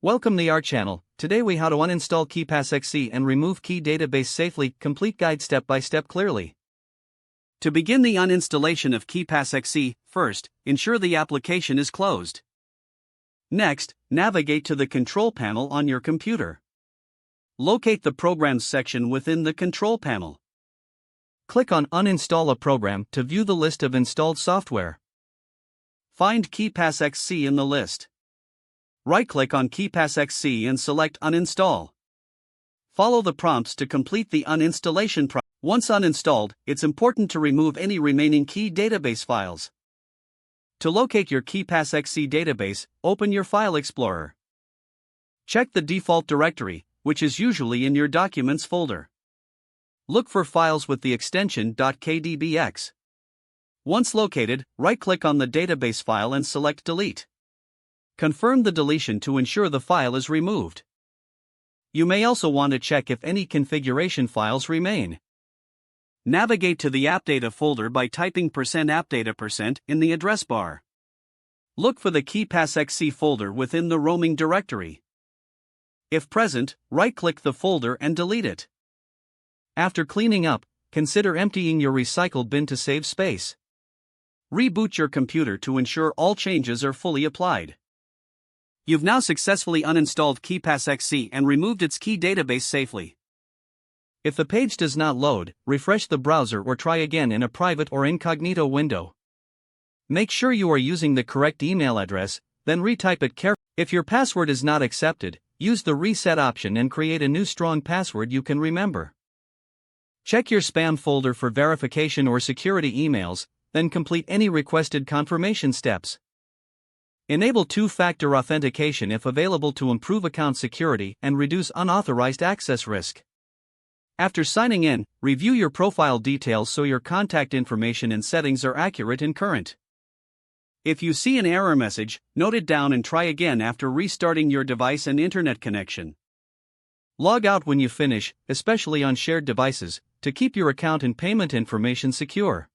Welcome to our channel. Today we how to uninstall KeePassXC and remove key database safely. Complete guide step by step clearly. To begin the uninstallation of KeePassXC, first, ensure the application is closed. Next, navigate to the control panel on your computer. Locate the Programs section within the control panel. Click on Uninstall a program to view the list of installed software. Find KeePassXC in the list. Right-click on KeePassXC and select Uninstall. Follow the prompts to complete the uninstallation process. Once uninstalled, it's important to remove any remaining key database files. To locate your KeePassXC database, open your File Explorer. Check the default directory, which is usually in your Documents folder. Look for files with the extension .kdbx. Once located, right-click on the database file and select Delete. Confirm the deletion to ensure the file is removed. You may also want to check if any configuration files remain. Navigate to the AppData folder by typing %appdata% in the address bar. Look for the KeePassXC folder within the roaming directory. If present, right-click the folder and delete it. After cleaning up, consider emptying your recycle bin to save space. Reboot your computer to ensure all changes are fully applied. You've now successfully uninstalled KeePassXC and removed its key database safely. If the page does not load, refresh the browser or try again in a private or incognito window. Make sure you are using the correct email address, then retype it carefully. If your password is not accepted, use the reset option and create a new strong password you can remember. Check your spam folder for verification or security emails, then complete any requested confirmation steps. Enable two-factor authentication if available to improve account security and reduce unauthorized access risk. After signing in, review your profile details so your contact information and settings are accurate and current. If you see an error message, note it down and try again after restarting your device and internet connection. Log out when you finish, especially on shared devices, to keep your account and payment information secure.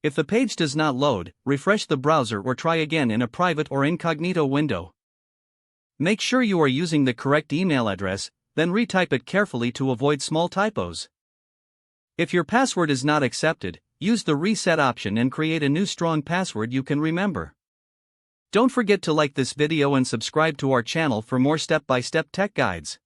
If the page does not load, refresh the browser or try again in a private or incognito window. Make sure you are using the correct email address, then retype it carefully to avoid small typos. If your password is not accepted, use the reset option and create a new strong password you can remember. Don't forget to like this video and subscribe to our channel for more step-by-step tech guides.